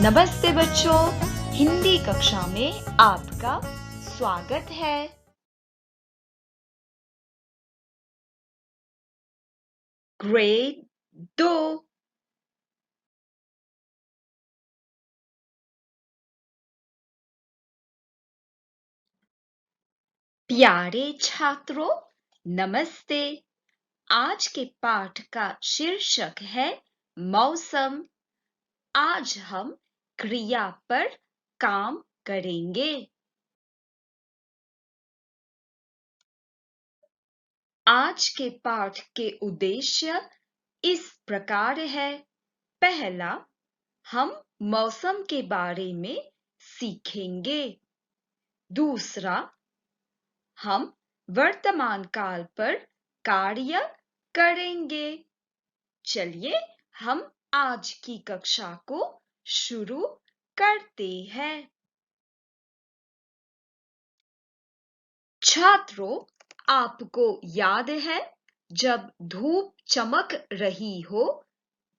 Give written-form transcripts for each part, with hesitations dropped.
नमस्ते बच्चों, हिंदी कक्षा में आपका स्वागत है। ग्रेड 2। प्यारे छात्रों, नमस्ते। आज के पाठ का शीर्षक है मौसम। आज हम क्रिया पर काम करेंगे। आज के पाठ के उद्देश्य इस प्रकार है। पहला, हम मौसम के बारे में सीखेंगे। दूसरा, हम वर्तमान काल पर कार्य करेंगे। चलिए हम आज की कक्षा को शुरू करते हैं। छात्रों, आपको याद है जब धूप चमक रही हो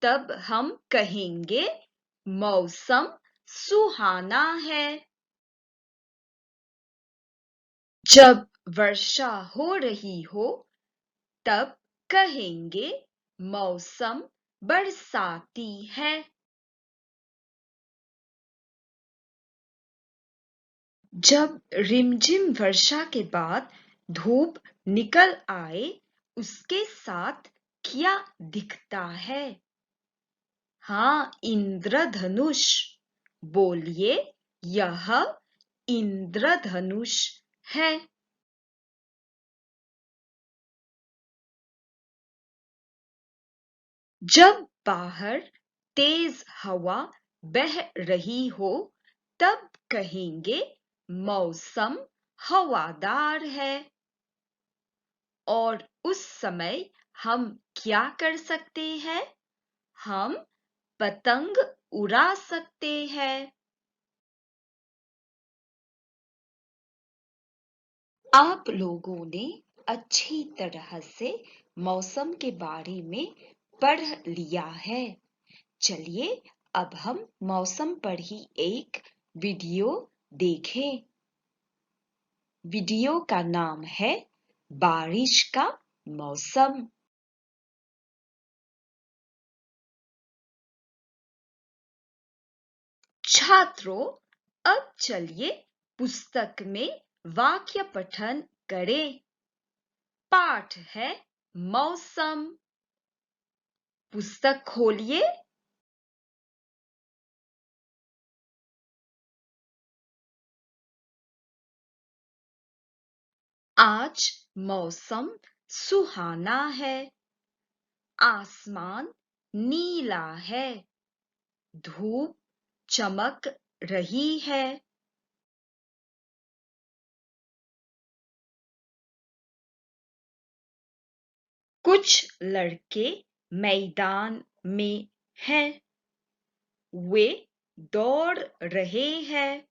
तब हम कहेंगे मौसम सुहाना है। जब वर्षा हो रही हो तब कहेंगे मौसम बरसाती है। जब रिमझिम वर्षा के बाद धूप निकल आए उसके साथ क्या दिखता है? हाँ, इंद्रधनुष। बोलिए, यह इंद्रधनुष है। जब बाहर तेज हवा बह रही हो तब कहेंगे मौसम हवादार है। और उस समय हम क्या कर सकते हैं? हम पतंग उड़ा सकते हैं। आप लोगों ने अच्छी तरह से मौसम के बारे में पढ़ लिया है। चलिए अब हम मौसम पर ही एक वीडियो देखें। वीडियो का नाम है बारिश का मौसम। छात्रों, अब चलिए पुस्तक में वाक्य पठन करें। पाठ है मौसम। पुस्तक खोलिए। आज मौसम सुहाना है। आसमान नीला है। धूप चमक रही है। कुछ लड़के मैदान में हैं। वे दौड़ रहे हैं।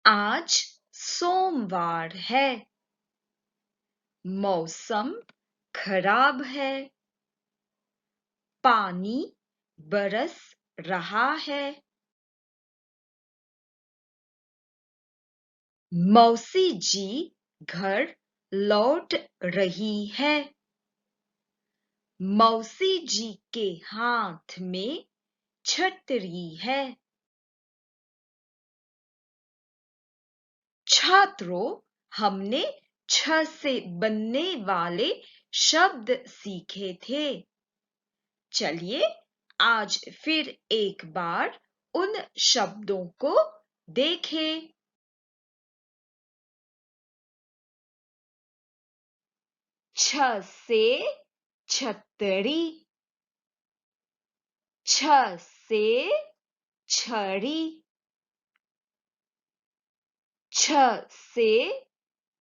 आज सोमवार है। मौसम खराब है। पानी बरस रहा है। मौसी जी घर लौट रही है। मौसी जी के हाथ में छतरी है। छात्रों, हमने छ से बनने वाले शब्द सीखे थे। चलिए आज फिर एक बार उन शब्दों को देखें। छ से छतरी। छ से छड़ी। छ से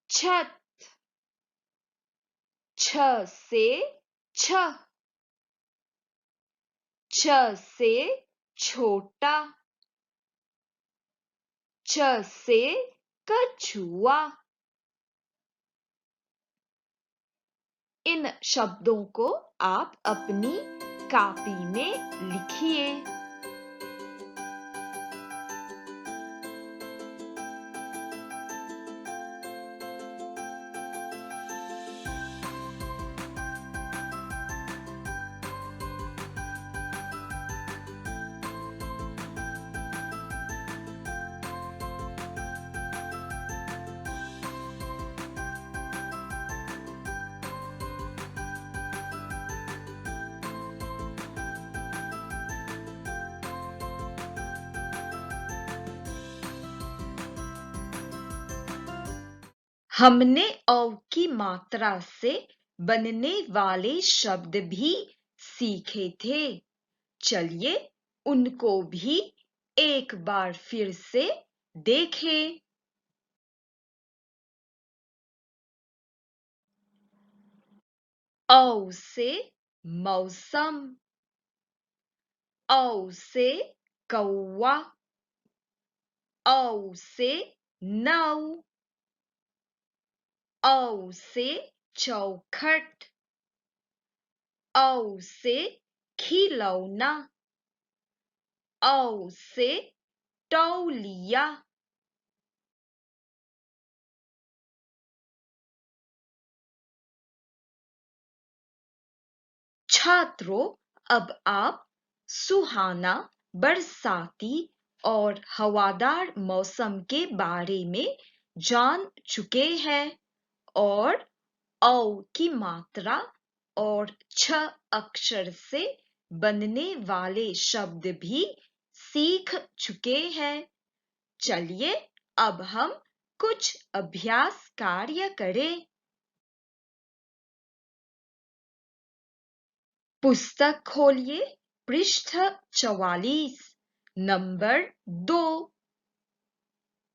छत। छ से छह। छ से छोटा। छ से कछुआ। इन शब्दों को आप अपनी कॉपी में लिखिए। हमने औ की मात्रा से बनने वाले शब्द भी सीखे थे। चलिए उनको भी एक बार फिर से देखें। औ से मौसम, औ से कौवा, औ से नौ, औ से चौखट, औ से खिलौना, औ से तौलिया। छात्रों, अब आप सुहाना, बरसाती और हवादार मौसम के बारे में जान चुके हैं और औ की मात्रा और छ अक्षर से बनने वाले शब्द भी सीख चुके हैं। चलिए अब हम कुछ अभ्यास कार्य करें। पुस्तक खोलिए, पृष्ठ 44, नंबर 2।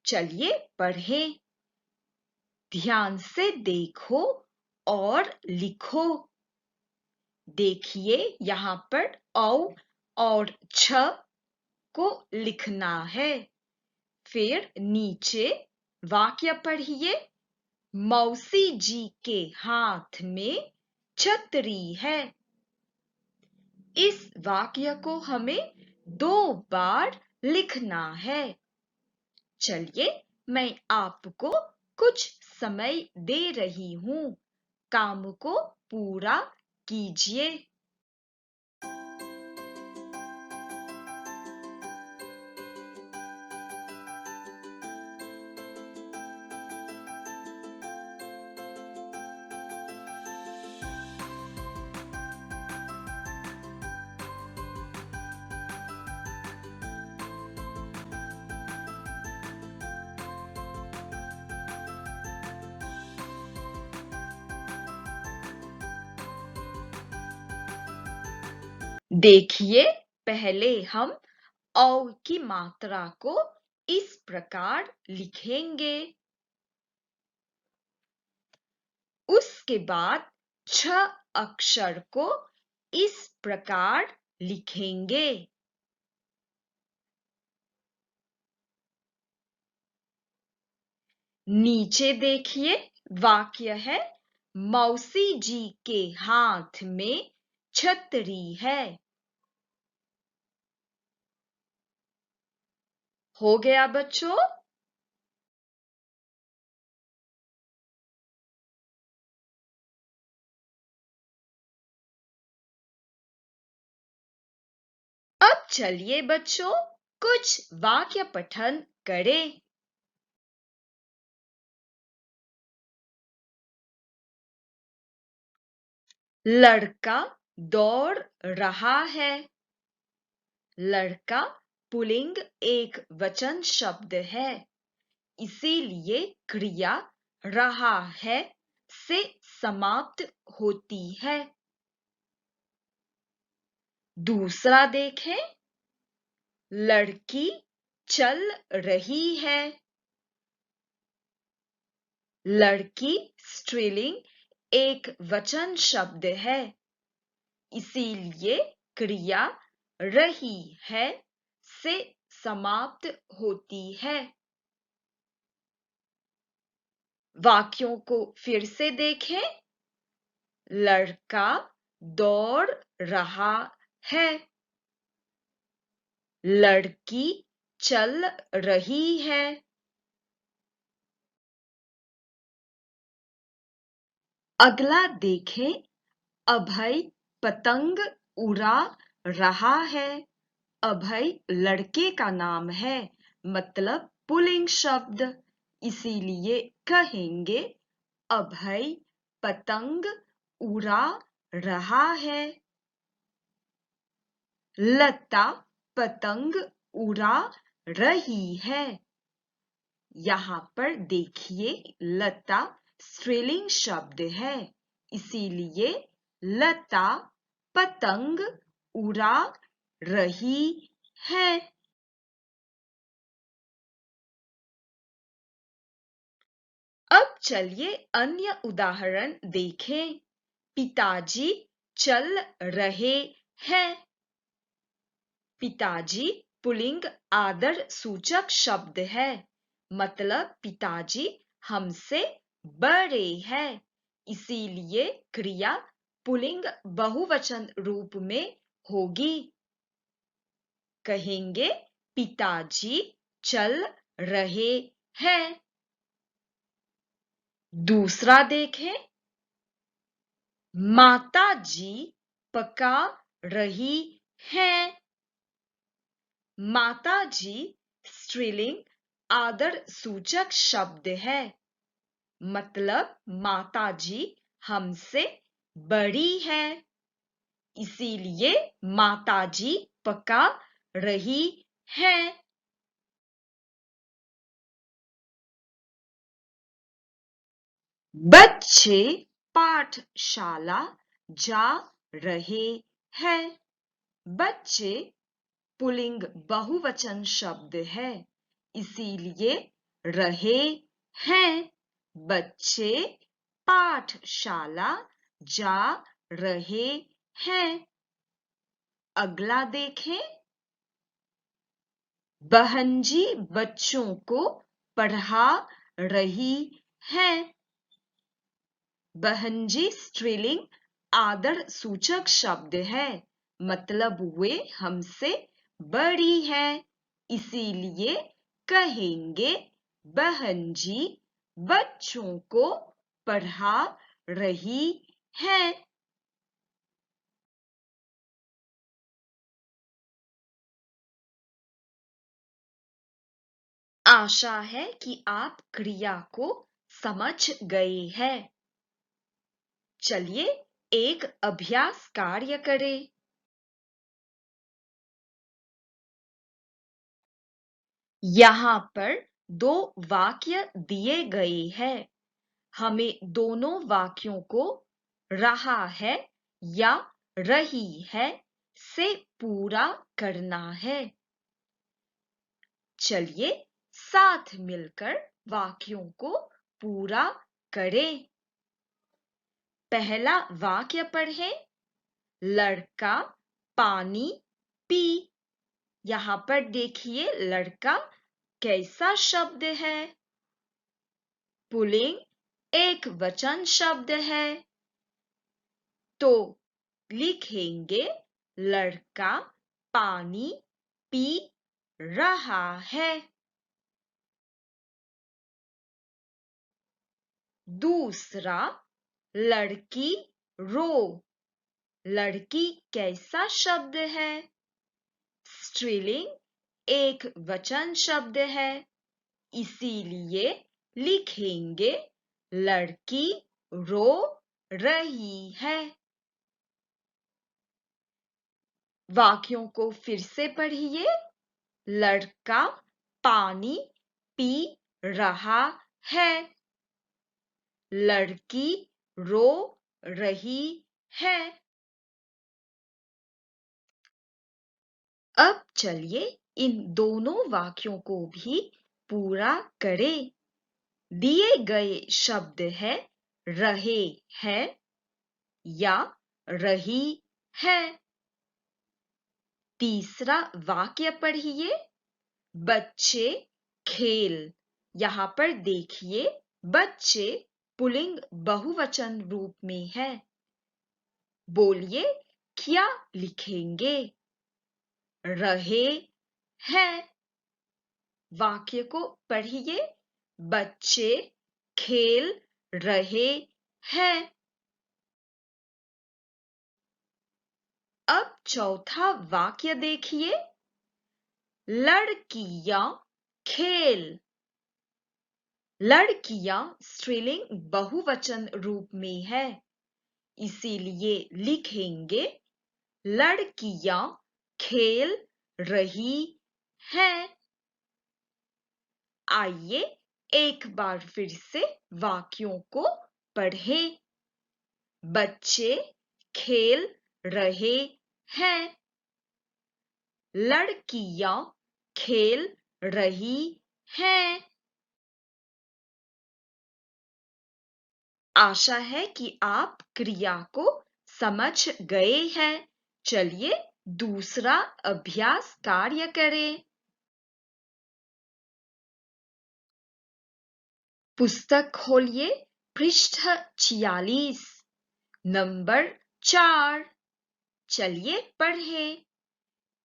चलिए पढ़ें। ध्यान से देखो और लिखो। देखिए यहाँ पर औ और छ को लिखना है। फिर नीचे वाक्य पढ़िए। मौसी जी के हाथ में छतरी है। इस वाक्य को हमें 2 बार लिखना है। चलिए मैं आपको कुछ समय दे रही हूँ। काम को पूरा कीजिए। देखिए पहले हम औ की मात्रा को इस प्रकार लिखेंगे। उसके बाद छ अक्षर को इस प्रकार लिखेंगे। नीचे देखिए वाक्य है मौसी जी के हाथ में छतरी है। हो गया बच्चों? अब चलिए बच्चों कुछ वाक्य पठन करें। लड़का दौड़ रहा है। लड़का पुल्लिंग एक वचन शब्द है, इसीलिए क्रिया रहा है से समाप्त होती है। दूसरा देखें, लड़की चल रही है। लड़की स्त्रीलिंग एक वचन शब्द है, इसीलिए क्रिया रही है से समाप्त होती है। वाक्यों को फिर से देखें। लड़का दौड़ रहा है। लड़की चल रही है। अगला देखें। अभय पतंग उड़ा रहा है। अभय लड़के का नाम है, मतलब पुल्लिंग शब्द, इसीलिए कहेंगे अभय पतंग उड़ा रहा है। लता पतंग उड़ा रही है। यहाँ पर देखिए लता स्त्रीलिंग शब्द है, इसीलिए लता पतंग उड़ा रही है। अब चलिए अन्य उदाहरण देखें। पिताजी चल रहे हैं। पिताजी पुल्लिंग आदर सूचक शब्द है, मतलब पिताजी हमसे बड़े हैं, इसीलिए क्रिया पुल्लिंग बहुवचन रूप में होगी। कहेंगे पिताजी चल रहे हैं। दूसरा देखें। माताजी पका रही हैं। माताजी स्त्रीलिंग आदर सूचक शब्द है, मतलब माताजी हमसे बड़ी है, इसीलिए माताजी पका रही है। बच्चे पाठशाला जा रहे हैं। बच्चे पुल्लिंग बहुवचन शब्द है, इसीलिए रहे हैं। बच्चे पाठशाला जा रहे हैं। अगला देखें। बहनजी बच्चों को पढ़ा रही हैं। बहनजी स्त्रीलिंग आदर सूचक शब्द है, मतलब वे हमसे बड़ी है, इसीलिए कहेंगे बहनजी बच्चों को पढ़ा रही है। आशा है कि आप क्रिया को समझ गए हैं। चलिए एक अभ्यास कार्य करें। यहाँ पर दो वाक्य दिए गए हैं। हमें दोनों वाक्यों को रहा है या रही है से पूरा करना है। चलिए साथ मिलकर वाक्यों को पूरा करें। पहला वाक्य पढ़ें। लड़का पानी पी। यहाँ पर देखिए लड़का कैसा शब्द है? पुल्लिंग एक वचन शब्द है, तो लिखेंगे लड़का पानी पी रहा है। दूसरा, लड़की रो। लड़की कैसा शब्द है? स्त्रीलिंग एक वचन शब्द है, इसीलिए लिखेंगे लड़की रो रही है। वाक्यों को फिर से पढ़िए। लड़का पानी पी रहा है। लड़की रो रही है। अब चलिए इन दोनों वाक्यों को भी पूरा करें। दिए गए शब्द है रहे हैं या रही है। तीसरा वाक्य पढ़िए। बच्चे खेल। यहाँ पर देखिए बच्चे पुल्लिंग बहुवचन रूप में है, बोलिए क्या लिखेंगे? रहे हैं। वाक्य को पढ़िए। बच्चे खेल रहे हैं। अब चौथा वाक्य देखिए। लड़कियां खेल। लड़कियां स्त्रीलिंग बहुवचन रूप में है, इसीलिए लिखेंगे लड़कियां खेल रही हैं। आइए एक बार फिर से वाक्यों को पढ़ें। बच्चे खेल रहे हैं। लड़कियां खेल रही हैं। आशा है कि आप क्रिया को समझ गए हैं। चलिए दूसरा अभ्यास कार्य करें। पुस्तक खोलिए, पृष्ठ 46, नंबर 4। चलिए पढ़ें।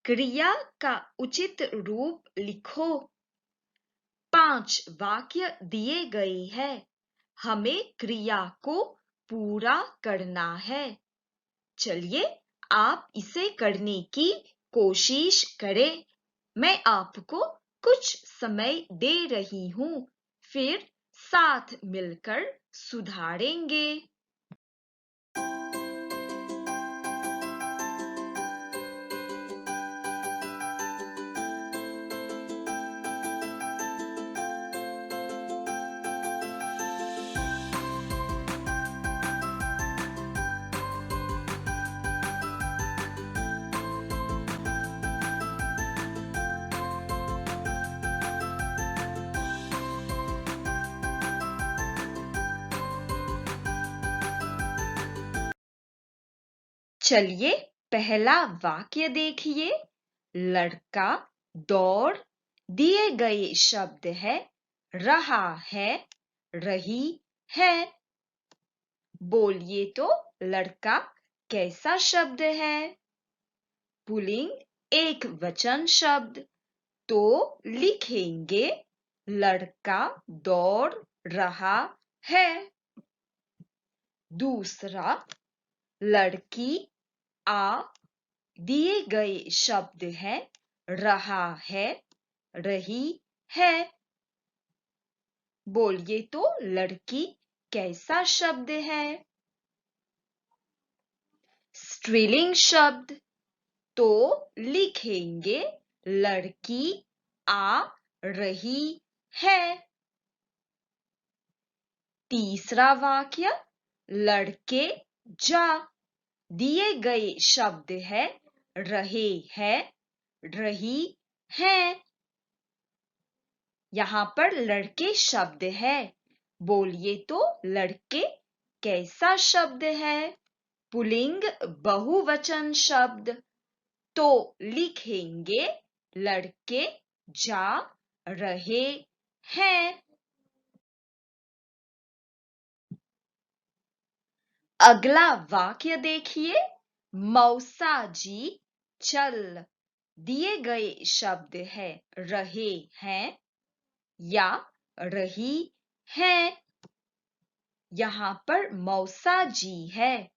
क्रिया का उचित रूप लिखो। 5 वाक्य दिए गए हैं। हमें क्रिया को पूरा करना है। चलिए आप इसे करने की कोशिश करें। मैं आपको कुछ समय दे रही हूँ, फिर साथ मिलकर सुधारेंगे। चलिए पहला वाक्य देखिए। लड़का दौड़, दिए गए शब्द है रहा है, रही है। बोलिए तो लड़का कैसा शब्द है? पुल्लिंग एक वचन शब्द, तो लिखेंगे लड़का दौड़ रहा है। दूसरा, लड़की आ, दिए गए शब्द है रहा है, रही है। बोलिए तो लड़की कैसा शब्द है? स्त्रीलिंग शब्द, तो लिखेंगे लड़की आ रही है। तीसरा वाक्य, लड़के जा, दिए गए शब्द है रहे है, रही है। यहाँ पर लड़के शब्द है। बोलिए तो लड़के कैसा शब्द है? पुल्लिंग बहुवचन शब्द, तो लिखेंगे लड़के जा रहे हैं। अगला वाक्य देखिए। मौसा जी चल, दिए गए शब्द है रहे हैं या रही हैं। यहाँ पर मौसा जी है।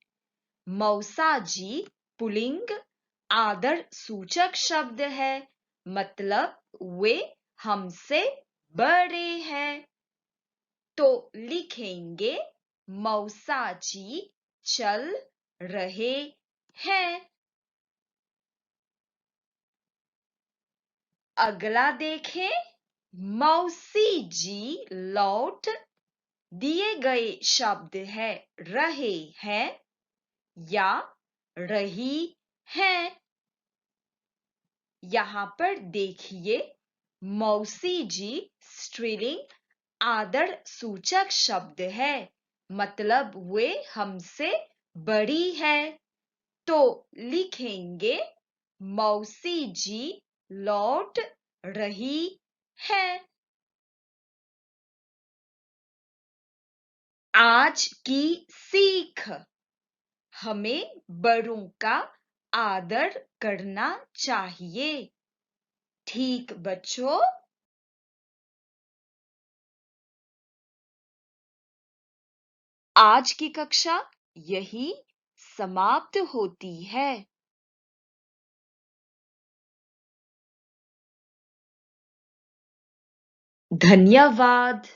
मौसा जी पुल्लिंग आदर सूचक शब्द है, मतलब वे हमसे बड़े हैं, तो लिखेंगे मौसा जी चल रहे हैं। अगला देखें। मौसी जी लौट, दिए गए शब्द है रहे हैं या रही हैं। यहाँ पर देखिए, मौसी जी स्त्रीलिंग आदर सूचक शब्द है, मतलब वे हमसे बड़ी है, तो लिखेंगे मौसी जी लौट रही है। आज की सीख। हमें बड़ों का आदर करना चाहिए। ठीक बच्चों? आज की कक्षा यही समाप्त होती है। धन्यवाद।